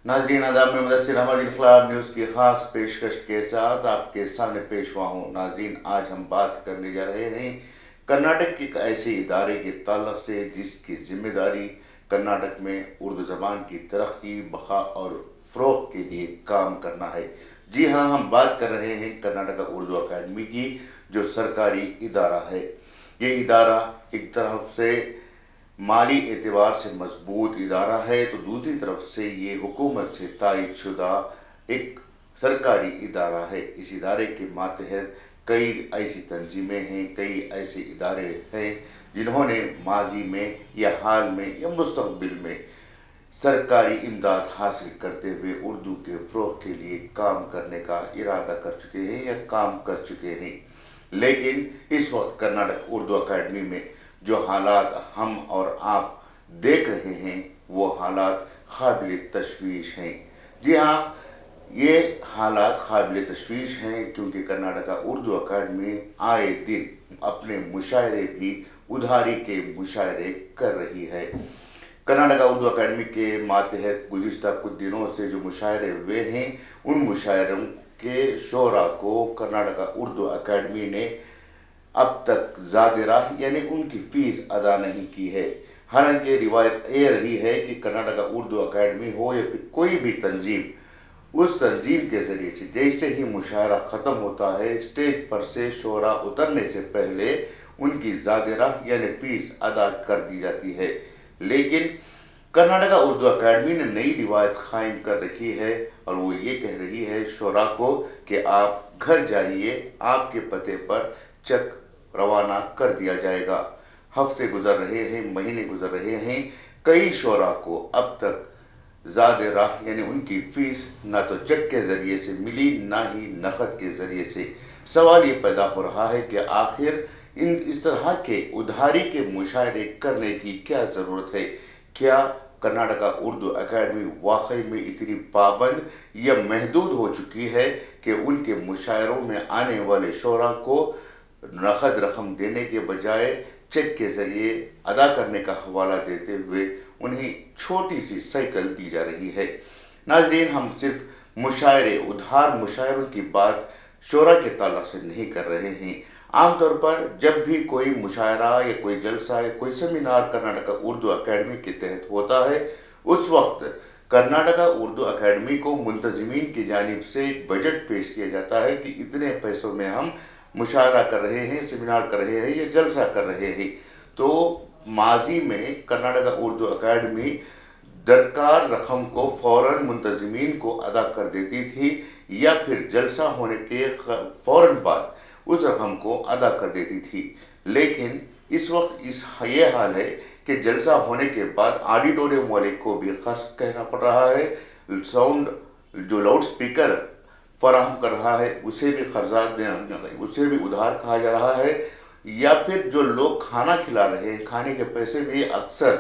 ناظرین آداب میں مدثر احمد انقلاب نیوز کی خاص پیشکش کے ساتھ آپ کے سامنے پیش ہوا ہوں۔ ناظرین آج ہم بات کرنے جا رہے ہیں کرناٹک کے ایک ایسے ادارے کے تعلق سے جس کی ذمہ داری کرناٹک میں اردو زبان کی ترقی، بقا اور فروغ کے لیے کام کرنا ہے۔ جی ہاں، ہم بات کر رہے ہیں کرناٹک اردو اکیڈمی کی، جو سرکاری ادارہ ہے۔ یہ ادارہ ایک طرف سے مالی اعتبار سے مضبوط ادارہ ہے تو دوسری طرف سے یہ حکومت سے تائید شدہ ایک سرکاری ادارہ ہے۔ اس ادارے کے ماتحت کئی ایسی تنظیمیں ہیں، کئی ایسے ادارے ہیں جنہوں نے ماضی میں یا حال میں یا مستقبل میں سرکاری امداد حاصل کرتے ہوئے اردو کے فروغ کے لیے کام کرنے کا ارادہ کر چکے ہیں یا کام کر چکے ہیں۔ لیکن اس وقت کرناٹک اردو اکیڈمی میں جو حالات ہم اور آپ دیکھ رہے ہیں وہ حالات قابل تشویش ہیں۔ جی ہاں، یہ حالات قابل تشویش ہیں کیونکہ کرناٹک اردو اکیڈمی آئے دن اپنے مشاعرے بھی ادھاری کے مشاعرے کر رہی ہے۔ کرناٹک اردو اکیڈمی کے ماتحت گزشتہ کچھ دنوں سے جو مشاعرے ہوئے ہیں، ان مشاعروں کے شعراء کو کرناٹک اردو اکیڈمی نے اب تک زادرہ یعنی ان کی فیس ادا نہیں کی ہے۔ حالانکہ روایت یہ رہی ہے کہ کرناٹک اردو اکیڈمی ہو یا پھر کوئی بھی تنظیم، اس تنظیم کے ذریعے سے جیسے ہی مشاعرہ ختم ہوتا ہے، اسٹیج پر سے شعراء اترنے سے پہلے ان کی زادرہ یعنی فیس ادا کر دی جاتی ہے۔ لیکن کرناٹک اردو اکیڈمی نے نئی روایت قائم کر رکھی ہے اور وہ یہ کہہ رہی ہے شعراء کو کہ آپ گھر جائیے، آپ کے پتے پر چیک روانہ کر دیا جائے گا۔ ہفتے گزر رہے ہیں، مہینے گزر رہے ہیں، کئی شعراء کو اب تک زادرہ یعنی ان کی فیس نہ تو چیک کے ذریعے سے ملی، نہ ہی نقد کے ذریعے سے۔ سوال یہ پیدا ہو رہا ہے کہ آخر اس طرح کے ادھاری کے مشاعرے کرنے کی کیا ضرورت ہے؟ کیا کرناٹک اردو اکیڈمی واقعی میں اتنی پابند یا محدود ہو چکی ہے کہ ان کے مشاعروں میں آنے والے شعراء کو نقد رقم دینے کے بجائے چیک کے ذریعے ادا کرنے کا حوالہ دیتے ہوئے انہیں چھوٹی سی سائیکل دی جا رہی ہے؟ ناظرین، ہم صرف مشاعرے، ادھار مشاعروں کی بات شعراء کے تعلق سے نہیں کر رہے ہیں۔ عام طور پر جب بھی کوئی مشاعرہ یا کوئی جلسہ یا کوئی سیمینار کرناٹک اردو اکیڈمی کے تحت ہوتا ہے، اس وقت کرناٹک اردو اکیڈمی کو منتظمین کی جانب سے ایک بجٹ پیش کیا جاتا ہے کہ اتنے پیسوں میں ہم مشاعرہ کر رہے ہیں، سیمینار کر رہے ہیں یا جلسہ کر رہے ہیں۔ تو ماضی میں کرناٹک اردو اکیڈمی درکار رقم کو فوراً منتظمین کو ادا کر دیتی تھی یا پھر جلسہ ہونے کے فوراً بعد اس رقم کو ادا کر دیتی تھی۔ لیکن اس وقت یہ حال ہے کہ جلسہ ہونے کے بعد آڈیٹوریم والے کو بھی خرچ کہنا پڑ رہا ہے، ساؤنڈ جو لاؤڈ سپیکر فراہم کر رہا ہے اسے بھی خرچات دینا، اسے بھی ادھار کہا جا رہا ہے، یا پھر جو لوگ کھانا کھلا رہے ہیں، کھانے کے پیسے بھی اکثر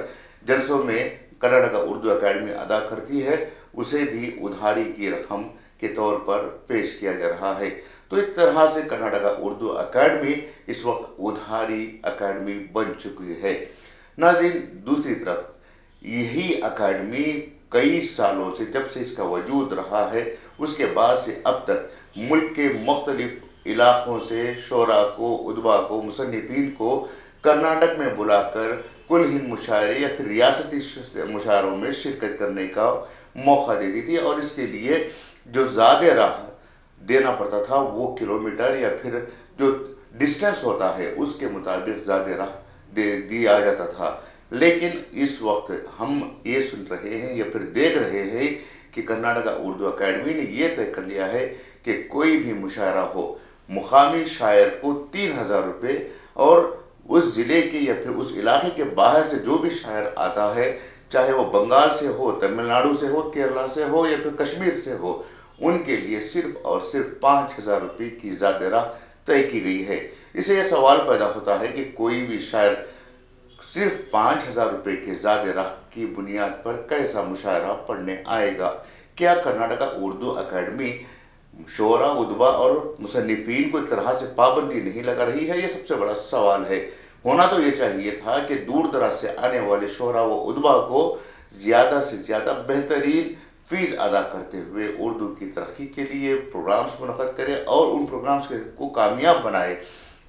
جلسوں میں کرناٹک اردو اکیڈمی ادا کرتی ہے، اسے بھی ادھاری کی رقم کے طور پر پیش کیا جا رہا ہے۔ تو ایک طرح سے کرناٹک اردو اکیڈمی اس وقت ادھاری اکیڈمی بن چکی ہے۔ ناظرین، دوسری طرف یہی اکیڈمی کئی سالوں سے، جب سے اس کا وجود رہا ہے اس کے بعد سے اب تک ملک کے مختلف علاقوں سے شعراء کو، ادبا کو، مصنفین کو کرناٹک میں بلا کر کل ہند مشاعرے یا پھر ریاستی مشاعروں میں شرکت کرنے کا موقع دیتی تھی، اور اس کے لیے جو زیادہ راہ دینا پڑتا تھا وہ کلومیٹر یا پھر جو ڈسٹنس ہوتا ہے اس کے مطابق زیادہ راہ دیا جاتا تھا۔ لیکن اس وقت ہم یہ سن رہے ہیں یا پھر دیکھ رہے ہیں کہ کرناٹک اردو اکیڈمی نے یہ طے کر لیا ہے کہ کوئی بھی مشاعرہ ہو، مقامی شاعر کو 3000 روپے، اور اس ضلع کے یا پھر اس علاقے کے باہر سے جو بھی شاعر آتا ہے، چاہے وہ بنگال سے ہو، تمل ناڈو سے ہو، کیرلا سے ہو یا پھر کشمیر سے ہو، ان کے لیے صرف اور صرف 5000 روپے کی زیادہ راہ طے کی گئی ہے۔ اس سے یہ سوال پیدا ہوتا ہے کہ کوئی بھی شاعر صرف 5000 روپے کے زیادہ راہ کی بنیاد پر کیسا مشاعرہ پڑھنے آئے گا؟ کیا کرناٹک اردو اکیڈمی شعراء، ادبا اور مصنفین کو ایک طرح سے پابندی نہیں لگا رہی ہے؟ یہ سب سے بڑا سوال ہے۔ ہونا تو یہ چاہیے تھا کہ دور دراز سے آنے والے شعراء و ادبا کو زیادہ سے زیادہ بہترین فیس ادا کرتے ہوئے اردو کی ترقی کے لیے پروگرامز منعقد کرے اور ان پروگرامز کو کامیاب بنائے،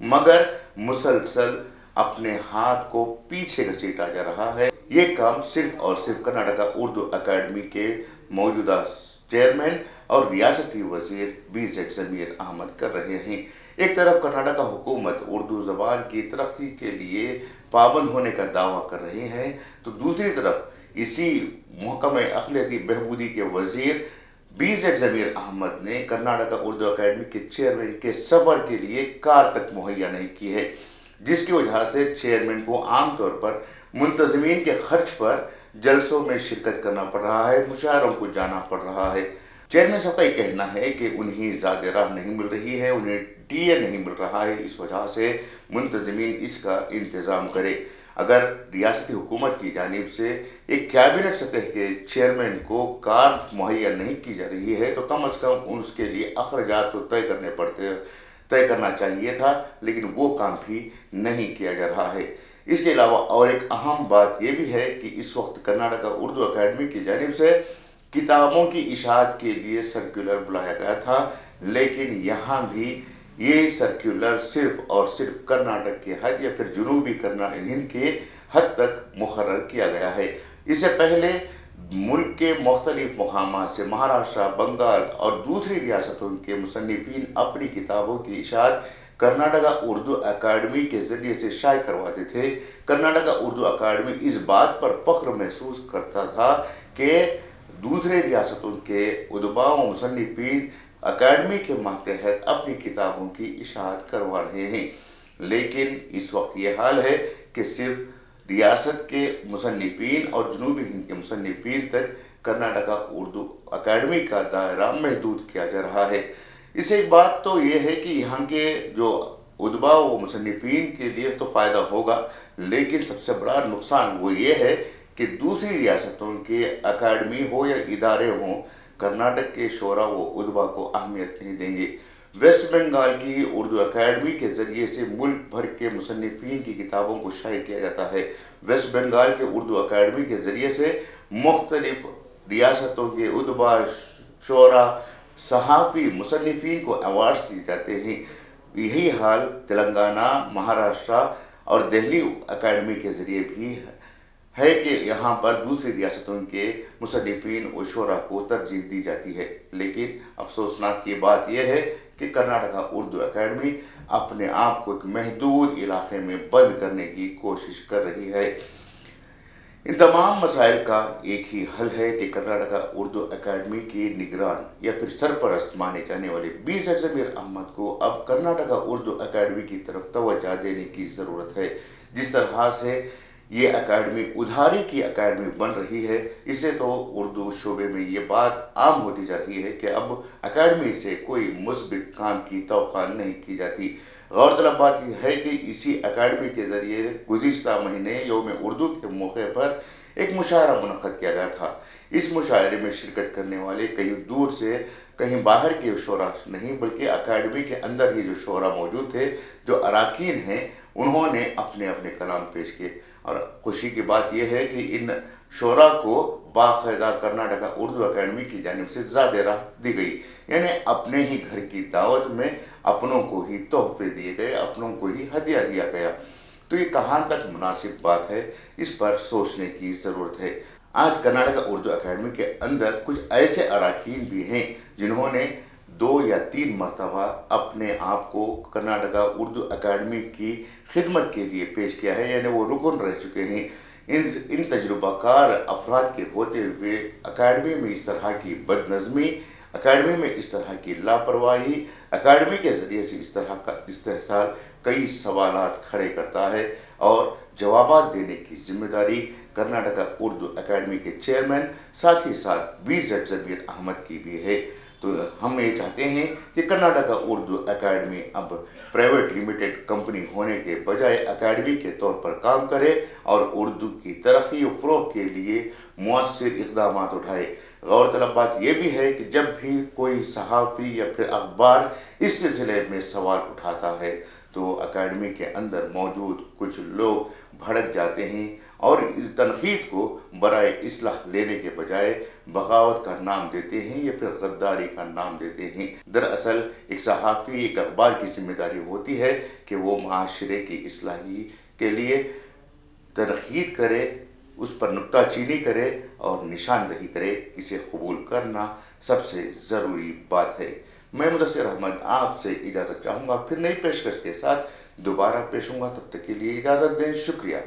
مگر مسلسل اپنے ہاتھ کو پیچھے گھسیٹا جا رہا ہے۔ یہ کام صرف اور صرف کرناٹکا اردو اکیڈمی کے موجودہ چیئرمین اور ریاستی وزیر BZ ضمیر احمد کر رہے ہیں۔ ایک طرف کرناٹکا حکومت اردو زبان کی ترقی کے لیے پابند ہونے کا دعویٰ کر رہی ہے، تو دوسری طرف اسی محکمہ اقلیتی بہبودی کے وزیر BZ ضمیر احمد نے کرناٹکا اردو اکیڈمی کے چیئرمین کے سفر کے لیے کار تک مہیا نہیں کی ہے، جس کی وجہ سے چیئرمین کو عام طور پر منتظمین کے خرچ پر جلسوں میں شرکت کرنا پڑ رہا ہے، مشاعروں کو جانا پڑ رہا ہے۔ چیئرمین صاحب کا یہ کہنا ہے کہ انہیں زیادہ راہ نہیں مل رہی ہے، انہیں DA نہیں مل رہا ہے، اس وجہ سے منتظمین اس کا انتظام کرے۔ اگر ریاستی حکومت کی جانب سے ایک کیبنٹ سطح کے چیئرمین کو کار مہیا نہیں کی جا رہی ہے تو کم از کم اس کے لیے اخراجات تو طے کرنا چاہیے تھا، لیکن وہ کام بھی نہیں کیا جا رہا ہے۔ اس کے علاوہ اور ایک اہم بات یہ بھی ہے کہ اس وقت کرناٹکا اردو اکیڈمی کی جانب سے کتابوں کی اشاعت کے لیے سرکولر بلایا گیا تھا، لیکن یہاں بھی یہ سرکولر صرف اور صرف کرناٹک کے حد یا پھر جنوبی ہند کے حد تک مقرر کیا گیا ہے۔ اس سے پہلے ملک کے مختلف مقامات سے مہاراشٹر، بنگال اور دوسری ریاستوں کے مصنفین اپنی کتابوں کی اشاعت کرناٹکا اردو اکیڈمی کے ذریعے سے شائع کرواتے تھے۔ کرناٹکا اردو اکیڈمی اس بات پر فخر محسوس کرتا تھا کہ دوسرے ریاستوں کے ادباء و مصنفین اکیڈمی کے ماتحت اپنی کتابوں کی اشاعت کروا رہے ہیں، لیکن اس وقت یہ حال ہے کہ صرف ریاست کے مصنفین اور جنوبی ہند کے مصنفین تک کرناٹکا اردو اکیڈمی کا دائرہ محدود کیا جا رہا ہے۔ اس سے ایک بات تو یہ ہے کہ یہاں کے جو ادباء و مصنفین کے لیے تو فائدہ ہوگا، لیکن سب سے بڑا نقصان وہ یہ ہے کہ دوسری ریاستوں کے اکیڈمی ہو یا ادارے ہوں، کرناٹک کے شعراء و ادباء کو اہمیت نہیں دیں گے۔ ویسٹ بنگال کی اردو اکیڈمی کے ذریعے سے ملک بھر کے مصنفین کی کتابوں کو شائع کیا جاتا ہے۔ ویسٹ بنگال کے اردو اکیڈمی کے ذریعے سے مختلف ریاستوں کے ادباء، شعراء، صحافی، مصنفین کو ایوارڈز دیے جاتے ہیں۔ یہی حال تلنگانہ، مہاراشٹر اور دہلی اکیڈمی کے ذریعے بھی ہے کہ یہاں پر دوسری ریاستوں کے مصنفین و شعراء کو ترجیح دی جاتی ہے، لیکن افسوسناک یہ بات یہ ہے کہ کرناٹکا اردو اکیڈمی اپنے آپ کو ایک محدود علاقے میں بند کرنے کی کوشش کر رہی ہے۔ ان تمام مسائل کا ایک ہی حل ہے کہ کرناٹکا اردو اکیڈمی کی نگران یا پھر سرپرست مانے جانے والے BZ ضمیر احمد کو اب کرناٹکا اردو اکیڈمی کی طرف توجہ دینے کی ضرورت ہے۔ جس طرح سے یہ اکیڈمی ادھاری کی اکیڈمی بن رہی ہے، اس سے تو اردو شعبے میں یہ بات عام ہوتی جا رہی ہے کہ اب اکیڈمی سے کوئی مثبت کام کی توقع نہیں کی جاتی۔ غورطلب بات یہ ہے کہ اسی اکیڈمی کے ذریعے گزشتہ مہینے یوم اردو کے موقع پر ایک مشاعرہ منعقد کیا گیا تھا۔ اس مشاعرے میں شرکت کرنے والے کہیں دور سے، کہیں باہر کے شعراء نہیں، بلکہ اکیڈمی کے اندر ہی جو شعراء موجود تھے، جو اراکین ہیں، انہوں نے اپنے اپنے کلام پیش کیے۔ اور خوشی کی بات یہ ہے کہ ان شعراء کو باقاعدہ کرناٹکا اردو اکیڈمی کی جانب سے زیادہ راہ دی گئی، یعنی اپنے ہی گھر کی دعوت میں اپنوں کو ہی تحفے دیے گئے، اپنوں کو ہی ہدیہ دیا گیا۔ تو یہ کہاں تک مناسب بات ہے، اس پر سوچنے کی ضرورت ہے۔ آج کرناٹکا اردو اکیڈمی کے اندر کچھ ایسے اراکین بھی ہیں جنہوں نے 2 یا 3 مرتبہ اپنے آپ کو کرناٹکا اردو اکیڈمی کی خدمت کے لیے پیش کیا ہے، یعنی وہ رکن رہ چکے ہیں۔ ان تجربہ کار افراد کے ہوتے ہوئے اکیڈمی میں اس طرح کی بد نظمی، اکیڈمی میں اس طرح کی لاپرواہی، اکیڈمی کے ذریعے سے اس طرح کا استحصال کئی سوالات کھڑے کرتا ہے، اور جوابات دینے کی ذمہ داری کرناٹکا اردو اکیڈمی کے چیئرمین ساتھ ہی ساتھ BZ ضمیر احمد کی بھی ہے۔ تو ہم یہ چاہتے ہیں کہ کرناٹکا اردو اکیڈمی اب پرائیویٹ لمیٹڈ کمپنی ہونے کے بجائے اکیڈمی کے طور پر کام کرے اور اردو کی ترقی و فروغ کے لیے مؤثر اقدامات اٹھائے۔ غورطلب بات یہ بھی ہے کہ جب بھی کوئی صحافی یا پھر اخبار اس سلسلے میں سوال اٹھاتا ہے تو اکیڈمی کے اندر موجود کچھ لوگ بھڑک جاتے ہیں اور تنقید کو برائے اصلاح لینے کے بجائے بغاوت کا نام دیتے ہیں یا پھر غداری کا نام دیتے ہیں۔ دراصل ایک صحافی، ایک اخبار کی ذمہ داری ہوتی ہے کہ وہ معاشرے کی اصلاحی کے لیے تنقید کرے، اس پر نکتہ چینی کرے اور نشاندہی کرے۔ اسے قبول کرنا سب سے ضروری بات ہے۔ میں مدثر احمد آپ سے اجازت چاہوں گا، پھر نئی پیشکش کے ساتھ دوبارہ پیش ہوں گا۔ تب تک کے لیے اجازت دیں، شکریہ۔